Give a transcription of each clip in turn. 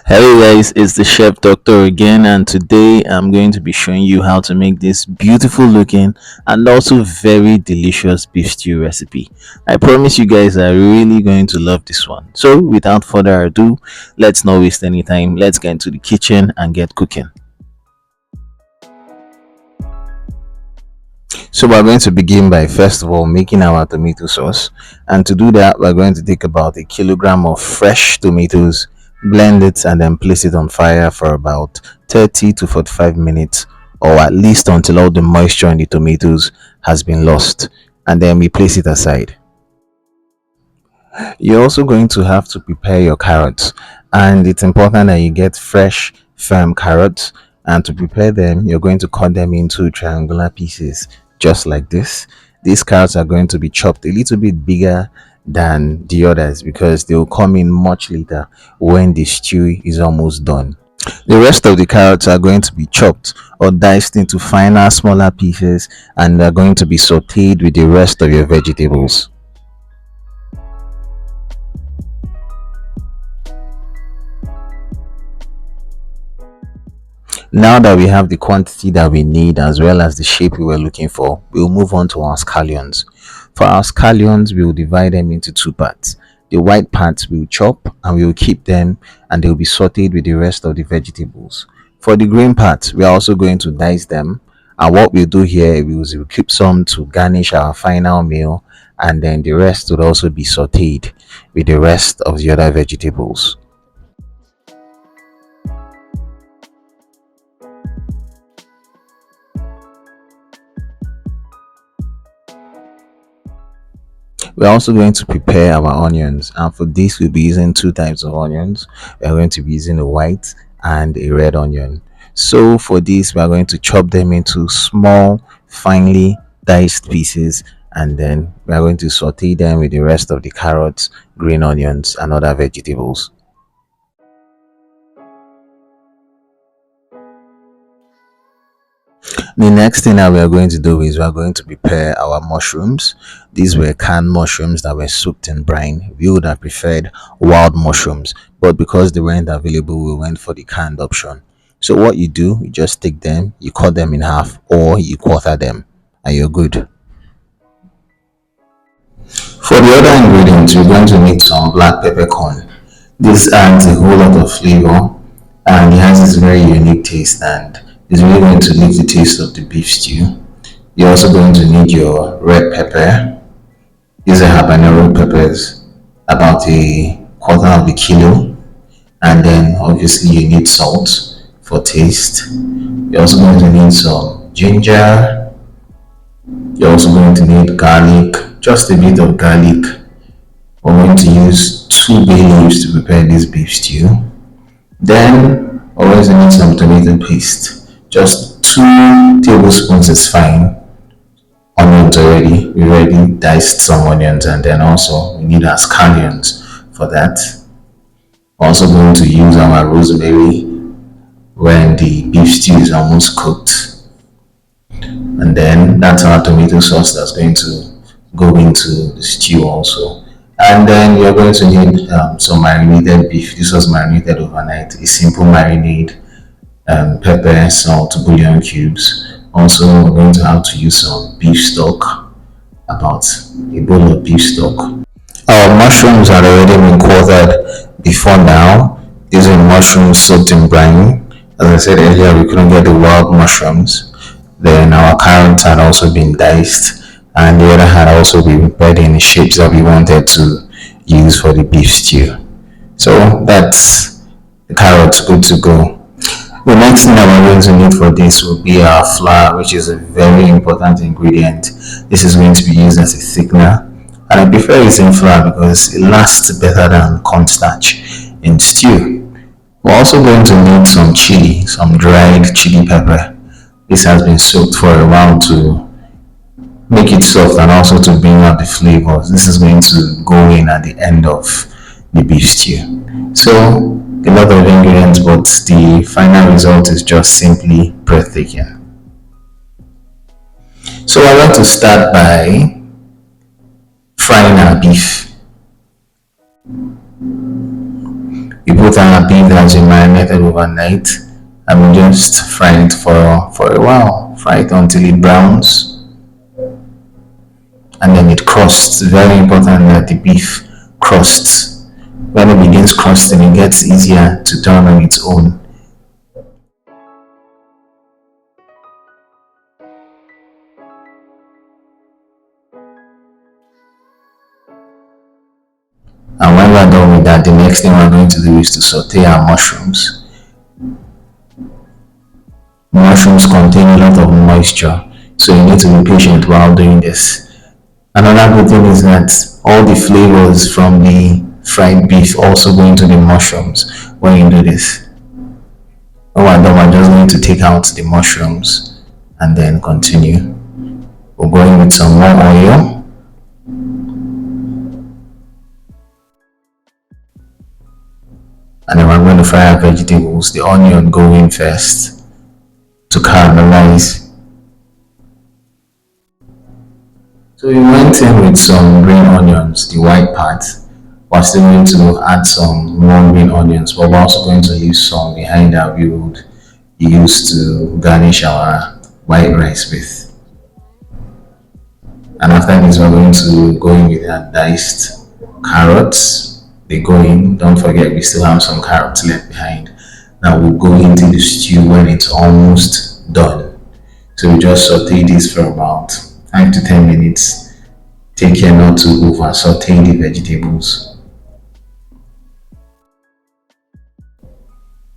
Hello guys, it's the chef doctor again, and today I'm going to be showing you how to make this beautiful looking and also very delicious beef stew recipe. I promise you guys are really going to love this one. So without further ado, let's not waste any time. Let's get into the kitchen and get cooking. So we're going to begin by first of all making our tomato sauce, and to do that we're going to take about a kilogram of fresh tomatoes, blend it and then place it on fire for about 30 to 45 minutes, or at least until all the moisture in the tomatoes has been lost, and then we place it aside. You're also going to have to prepare your carrots, and it's important that you get fresh firm carrots, and to prepare them you're going to cut them into triangular pieces just like this. These carrots are going to be chopped a little bit bigger than the others because they will come in much later when the stew is almost done. The rest of the carrots are going to be chopped or diced into finer smaller pieces, and they're going to be sauteed with the rest of your vegetables. Now that we have the quantity that we need as well as the shape we were looking for, we'll move on to our scallions. For our scallions, we will divide them into two parts. The white parts we'll chop and we will keep them, and they will be sauteed with the rest of the vegetables. For the green parts, we are also going to dice them, and what we'll do here is we'll keep some to garnish our final meal, and then the rest will also be sauteed with the rest of the other vegetables. We're also going to prepare our onions, and for this we'll be using two types of onions. We're going to be using a white and a red onion. So for this we are going to chop them into small finely diced pieces, and then we are going to saute them with the rest of the carrots, green onions and other vegetables. The next thing that we are going to do is we are going to prepare our mushrooms. These were canned mushrooms that were soaked in brine. We would have preferred wild mushrooms, but because they weren't available, we went for the canned option. So what you do, you just take them, you cut them in half, or you quarter them, and you're good. For the other ingredients, we're going to need some black peppercorn. This adds a whole lot of flavor, and it has this very unique taste, and it's really going to leave the taste of the beef stew. You're also going to need your red pepper. These are Habanero peppers, about a quarter of a kilo, and then obviously you need salt for taste. You're also going to need some ginger. You're also going to need garlic, just a bit of garlic. We're going to use two bay leaves to prepare this beef stew. Then always need some tomato paste. Just 2 tablespoons is fine. Onions already, we already diced some onions, and then also we need our scallions for that. We're also going to use our rosemary when the beef stew is almost cooked, and then that's our tomato sauce that's going to go into the stew also. And then you're going to need some marinated beef. This was marinated overnight, a simple marinade, pepper, salt, bouillon cubes. Also, we're going to have to use some beef stock, about a bowl of beef stock. Our mushrooms had already been quartered before now. These are mushrooms soaked in brine. As I said earlier, we couldn't get the wild mushrooms. Then our carrots had also been diced, and the other had also been prepared in the shapes that we wanted to use for the beef stew. So that's the carrots good to go. The next thing that we're going to need for this will be our flour, which is a very important ingredient. This is going to be used as a thickener, and I prefer using flour because it lasts better than cornstarch in stew. We're also going to need some chili, some dried chili pepper. This has been soaked for a while to make it soft and also to bring out the flavors. This is going to go in at the end of the beef stew. So a lot of ingredients, but the final result is just simply breathtaking. So I want to start by frying our beef. You put our beef that has been marinated overnight and we just fry it for a while. Fry it until it browns and then it crusts. Very important that the beef crusts. When it begins crusting, it gets easier to turn on its own. And when we're done with that, the next thing we're going to do is to saute our mushrooms. Mushrooms contain a lot of moisture, so you need to be patient while doing this. Another good thing is that all the flavors from the fried beef also go into the mushrooms when you do this. When we're done, we're just going to take out the mushrooms and then continue. We're going with some more oil. And then we're going to fry our vegetables, the onion going first to caramelize. So we went in with some green onions, the white part. We're still going to add some more green onions, but we're also going to use some behind that we would use to garnish our white rice with. And after this, we're going to go in with our diced carrots. They go in. Don't forget, we still have some carrots left behind. Now we'll go into the stew when it's almost done. So we just saute this for about 5 to 10 minutes. Take care not to over saute the vegetables.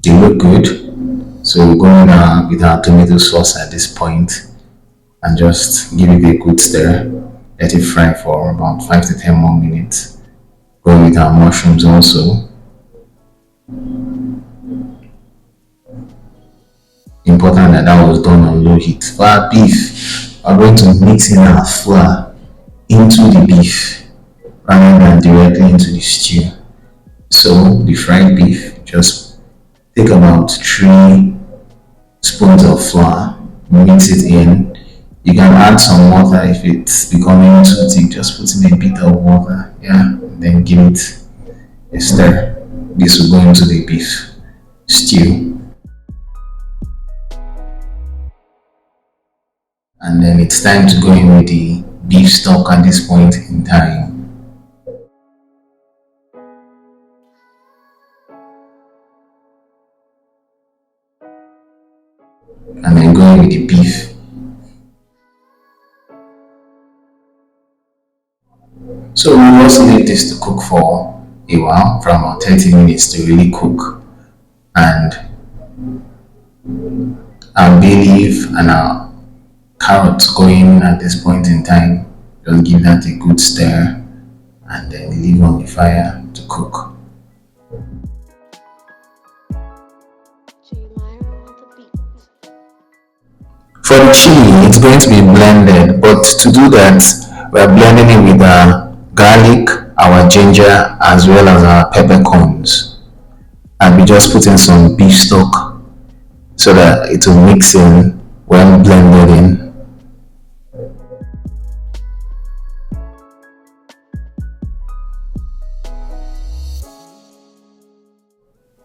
They look good. So we'll go in with our tomato sauce at this point and just give it a good stir. Let it fry for about 5 to 10 more minutes. Go with our mushrooms also. Important that was done on low heat. For our beef, we're going to mix in our flour into the beef rather than directly into the stew. So the fried beef, just take about 3 spoons of flour, mix it in. You can add some water if it's becoming too thick, just put in a bit of water, then give it a stir. This will go into the beef stew. And then it's time to go in with the beef stock at this point in time. And then go in with the beef. So we also leave this to cook for a while, for about 30 minutes to really cook. And our bay leaf and our carrots go in at this point in time. Just give that a good stir and then leave on the fire to cook. For the chili, it's going to be blended, but to do that, we are blending it with our garlic, our ginger, as well as our peppercorns. And we just put in some beef stock so that it will mix in when blended in.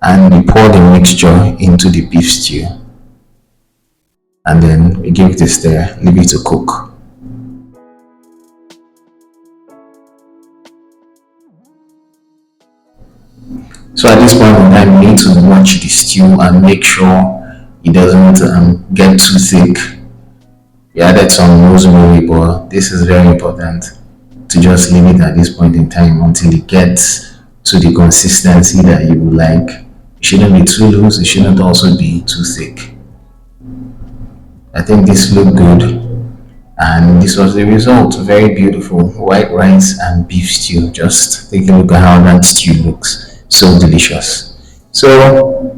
And we pour the mixture into the beef stew. And then we give it a stir, leave it to cook. So at this point in time, we need to watch the stew and make sure it doesn't get too thick. We added some rosemary, but this is very important to just leave it at this point in time until it gets to the consistency that you would like. It shouldn't be too loose, it shouldn't also be too thick. I think this looked good, and this was the result. Very beautiful white rice and beef stew. Just take a look at how that stew looks. So delicious. So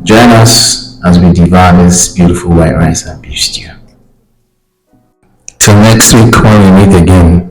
join us as we devour this beautiful white rice and beef stew. Till next week when we meet again.